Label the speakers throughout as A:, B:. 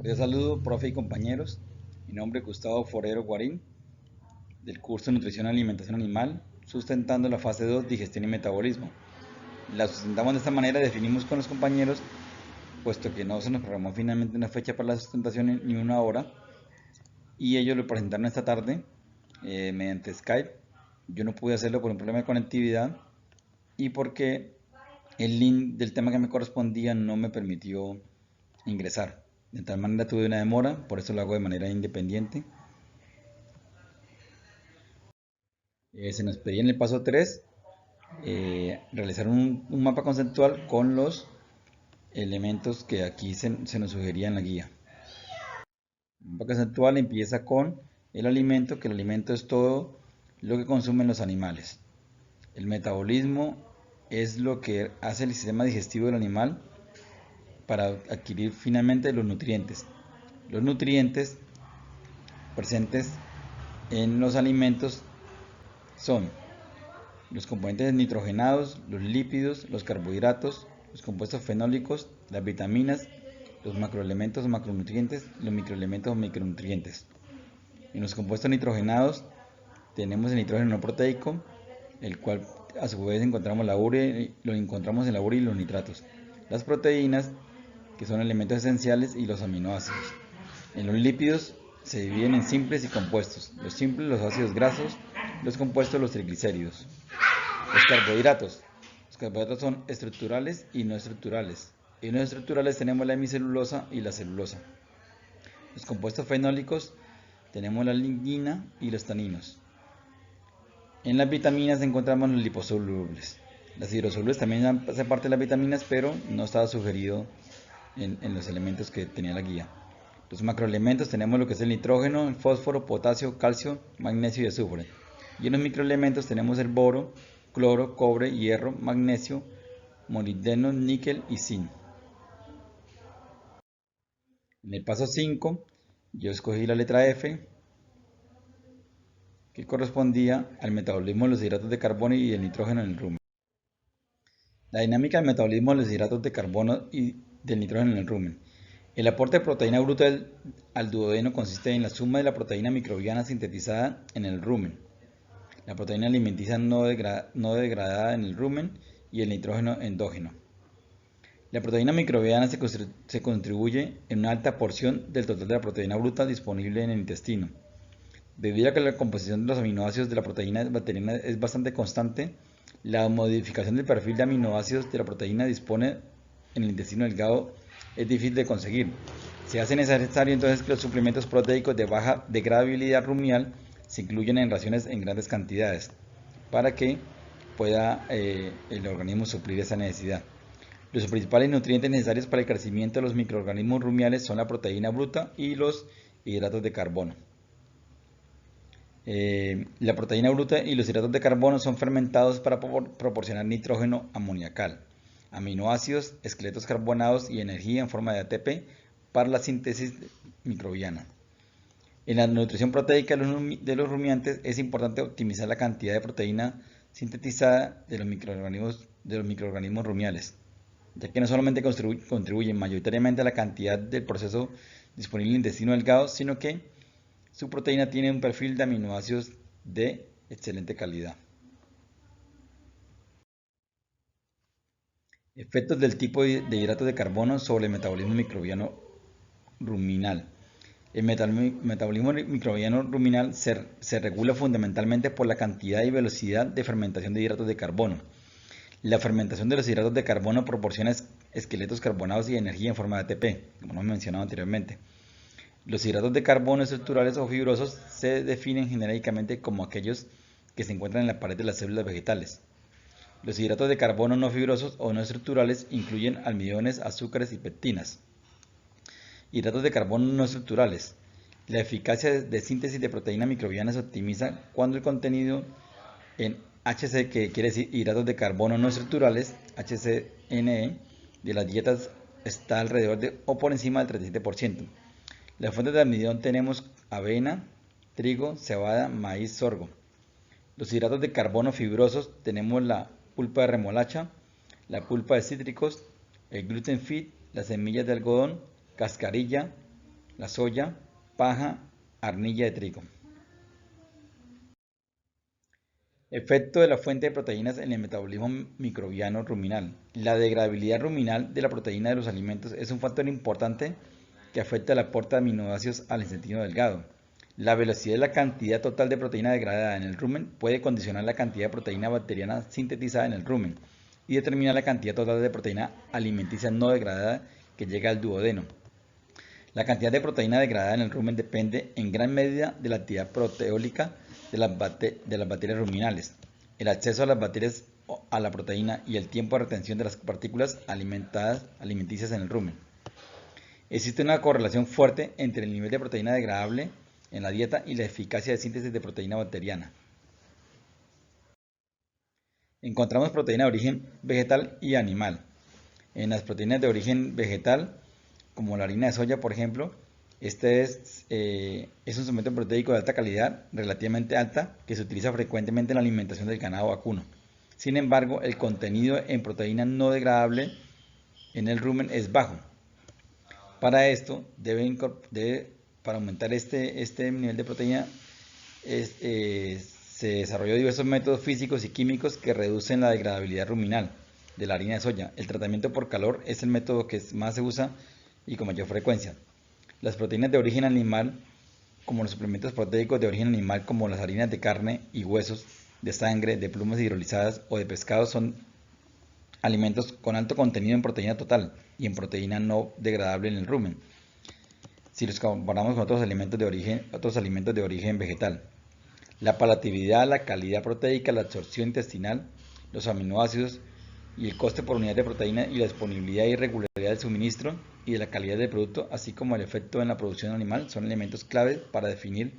A: Cordial saludo, profe y compañeros. Mi nombre es Gustavo Forero Guarín, del curso de Nutrición y Alimentación Animal, sustentando la fase 2, digestión y metabolismo. La sustentamos de esta manera, definimos con los compañeros, puesto que no se nos programó finalmente una fecha para la sustentación ni una hora, y ellos lo presentaron esta tarde mediante Skype. Yo no pude hacerlo por un problema de conectividad y porque el link del tema que me correspondía no me permitió ingresar. De tal manera tuve una demora, por eso lo hago de manera independiente. Se nos pedía en el paso 3 realizar un mapa conceptual con los elementos que aquí se nos sugería en la guía. El mapa conceptual empieza con el alimento, que el alimento es todo lo que consumen los animales. El metabolismo es lo que hace el sistema digestivo del animal para adquirir finalmente los nutrientes. Los nutrientes presentes en los alimentos son los componentes nitrogenados, los lípidos, los carbohidratos, los compuestos fenólicos, las vitaminas, los macroelementos o macronutrientes, los microelementos o micronutrientes. En los compuestos nitrogenados tenemos el nitrógeno no proteico, el cual a su vez encontramos lo encontramos en la urea y los nitratos. Las proteínas, que son elementos esenciales, y los aminoácidos. En los lípidos se dividen en simples y compuestos. Los simples, los ácidos grasos; los compuestos, los triglicéridos. Los carbohidratos. Los carbohidratos son estructurales y no estructurales. En los estructurales tenemos la hemicelulosa y la celulosa. Los compuestos fenólicos tenemos la lignina y los taninos. En las vitaminas encontramos los liposolubles. Las hidrosolubles también hacen parte de las vitaminas, pero no estaba sugerido en los elementos que tenía la guía. Los macroelementos tenemos lo que es el nitrógeno, el fósforo, potasio, calcio, magnesio y azufre. Y en los microelementos tenemos el boro, cloro, cobre, hierro, magnesio, molibdeno, níquel y zinc. En el paso 5 yo escogí la letra F, que correspondía al metabolismo de los hidratos de carbono y el nitrógeno en el rumen. La dinámica del metabolismo de los hidratos de carbono y del nitrógeno en el rumen. El aporte de proteína bruta al duodeno consiste en la suma de la proteína microbiana sintetizada en el rumen, la proteína alimenticia no degradada en el rumen y el nitrógeno endógeno. La proteína microbiana se contribuye en una alta porción del total de la proteína bruta disponible en el intestino. Debido a que la composición de los aminoácidos de la proteína bacteriana es bastante constante, la modificación del perfil de aminoácidos de la proteína dispone en el intestino delgado es difícil de conseguir. Se hace necesario entonces que los suplementos proteicos de baja degradabilidad rumial se incluyen en raciones en grandes cantidades para que pueda el organismo suplir esa necesidad. Los principales nutrientes necesarios para el crecimiento de los microorganismos rumiales son la proteína bruta y los hidratos de carbono. La proteína bruta y los hidratos de carbono son fermentados para proporcionar nitrógeno amoniacal, aminoácidos, esqueletos carbonados y energía en forma de ATP para la síntesis microbiana. En la nutrición proteica de los rumiantes es importante optimizar la cantidad de proteína sintetizada de los microorganismos rumiales, ya que no solamente contribuyen mayoritariamente a la cantidad del proceso disponible en el intestino delgado, sino que su proteína tiene un perfil de aminoácidos de excelente calidad. Efectos del tipo de hidratos de carbono sobre el metabolismo microbiano ruminal. El metabolismo microbiano ruminal se regula fundamentalmente por la cantidad y velocidad de fermentación de hidratos de carbono. La fermentación de los hidratos de carbono proporciona esqueletos carbonados y energía en forma de ATP, como hemos mencionado anteriormente. Los hidratos de carbono estructurales o fibrosos se definen genéricamente como aquellos que se encuentran en la pared de las células vegetales. Los hidratos de carbono no fibrosos o no estructurales incluyen almidones, azúcares y pectinas. Hidratos de carbono no estructurales. La eficacia de síntesis de proteína microbiana se optimiza cuando el contenido en HC, que quiere decir hidratos de carbono no estructurales, HCNE, de las dietas está alrededor de o por encima del 37%. Las fuentes de almidón tenemos avena, trigo, cebada, maíz, sorgo. Los hidratos de carbono fibrosos tenemos la pulpa de remolacha, la pulpa de cítricos, el gluten fit, las semillas de algodón, cascarilla, la soya, paja, arnilla de trigo. Efecto de la fuente de proteínas en el metabolismo microbiano ruminal. La degradabilidad ruminal de la proteína de los alimentos es un factor importante que afecta el aporte de aminoácidos al intestino delgado. La velocidad y la cantidad total de proteína degradada en el rumen puede condicionar la cantidad de proteína bacteriana sintetizada en el rumen y determinar la cantidad total de proteína alimenticia no degradada que llega al duodeno. La cantidad de proteína degradada en el rumen depende en gran medida de la actividad proteólica de las bacterias ruminales, el acceso a las bacterias a la proteína y el tiempo de retención de las partículas alimenticias en el rumen. Existe una correlación fuerte entre el nivel de proteína degradable en la dieta y la eficacia de síntesis de proteína bacteriana. Encontramos proteína de origen vegetal y animal. En las proteínas de origen vegetal, como la harina de soya, por ejemplo, este es un suplemento proteico de alta calidad, relativamente alta, que se utiliza frecuentemente en la alimentación del ganado vacuno. Sin embargo, el contenido en proteína no degradable en el rumen es bajo. Para esto, para aumentar este nivel de proteína, se desarrolló diversos métodos físicos y químicos que reducen la degradabilidad ruminal de la harina de soya. El tratamiento por calor es el método que más se usa y con mayor frecuencia. Las proteínas de origen animal, como los suplementos proteicos de origen animal, como las harinas de carne y huesos, de sangre, de plumas hidrolizadas o de pescado, son alimentos con alto contenido en proteína total y en proteína no degradable en el rumen, si los comparamos con otros alimentos de origen vegetal. La palatabilidad, la calidad proteica, la absorción intestinal, los aminoácidos y el coste por unidad de proteína y la disponibilidad y regularidad del suministro y de la calidad del producto, así como el efecto en la producción animal, son elementos claves para definir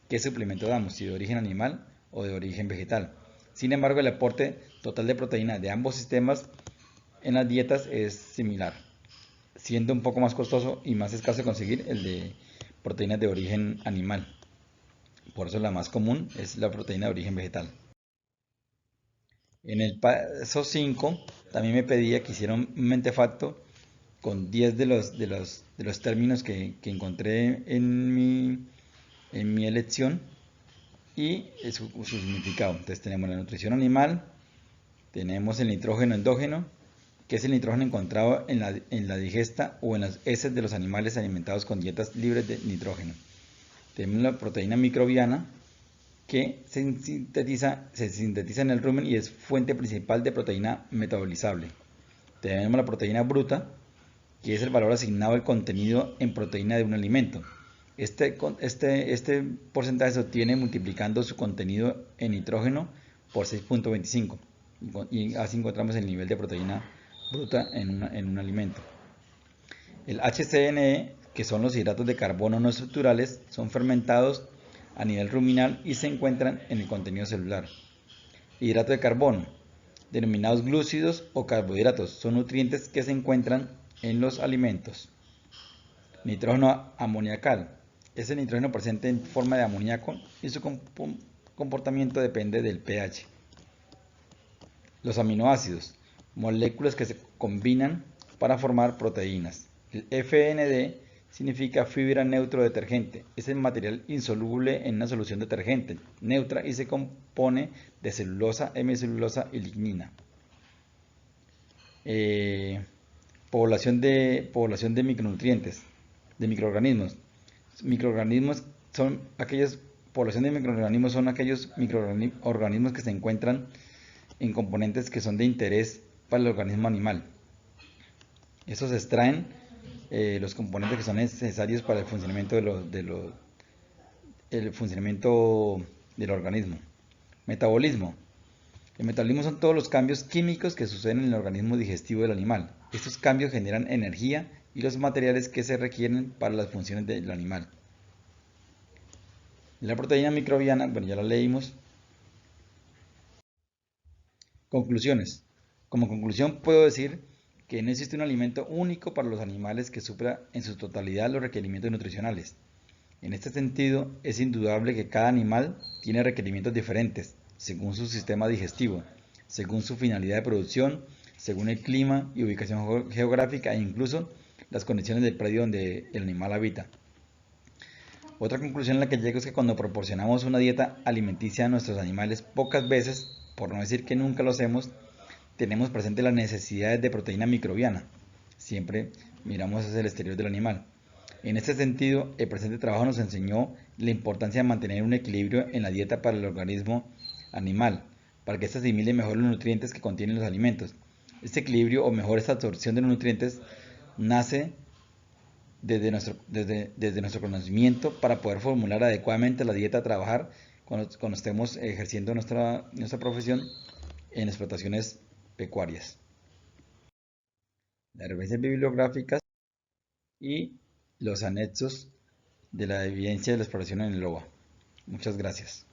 A: qué suplemento damos, si de origen animal o de origen vegetal. Sin embargo, el aporte total de proteína de ambos sistemas en las dietas es similar, siendo un poco más costoso y más escaso de conseguir el de proteínas de origen animal. Por eso la más común es la proteína de origen vegetal. En el paso 5 también me pedía que hiciera un mentefacto con 10 de los términos que encontré en mi elección y su significado. Entonces tenemos la nutrición animal, tenemos el nitrógeno endógeno, que es el nitrógeno encontrado en la digesta o en las heces de los animales alimentados con dietas libres de nitrógeno. Tenemos la proteína microbiana, que se sintetiza en el rumen y es fuente principal de proteína metabolizable. Tenemos la proteína bruta, que es el valor asignado al contenido en proteína de un alimento. Este porcentaje se obtiene multiplicando su contenido en nitrógeno por 6.25 y así encontramos el nivel de proteína bruta en un alimento. El HCNE, que son los hidratos de carbono no estructurales, son fermentados a nivel ruminal y se encuentran en el contenido celular. Hidrato de carbono, denominados glúcidos o carbohidratos, son nutrientes que se encuentran en los alimentos. Nitrógeno amoniacal, es el nitrógeno presente en forma de amoníaco y su comportamiento depende del pH. Los aminoácidos, moléculas que se combinan para formar proteínas. El FND significa fibra neutro detergente. Es el material insoluble en una solución detergente neutra y se compone de celulosa, hemicelulosa y lignina. Población de micronutrientes, de microorganismos. Población de microorganismos son aquellos microorganismos que se encuentran en componentes que son de interés para el organismo animal. Estos extraen los componentes que son necesarios para el funcionamiento del organismo. Metabolismo. El metabolismo son todos los cambios químicos que suceden en el organismo digestivo del animal. Estos cambios generan energía y los materiales que se requieren para las funciones del animal. La proteína microbiana, bueno, ya la leímos. Conclusiones. Como conclusión puedo decir que no existe un alimento único para los animales que supla en su totalidad los requerimientos nutricionales. En este sentido, es indudable que cada animal tiene requerimientos diferentes, según su sistema digestivo, según su finalidad de producción, según el clima y ubicación geográfica e incluso las condiciones del predio donde el animal habita. Otra conclusión a la que llego es que cuando proporcionamos una dieta alimenticia a nuestros animales, pocas veces, por no decir que nunca lo hacemos, tenemos presente las necesidades de proteína microbiana. Siempre miramos hacia el exterior del animal. En este sentido, el presente trabajo nos enseñó la importancia de mantener un equilibrio en la dieta para el organismo animal, para que éste asimile mejor los nutrientes que contienen los alimentos. Este equilibrio, o mejor esta absorción de los nutrientes, nace desde nuestro conocimiento para poder formular adecuadamente la dieta a trabajar cuando estemos ejerciendo nuestra profesión en explotaciones pecuarias. Las referencias bibliográficas y los anexos de la evidencia de la exploración en el lobo. Muchas gracias.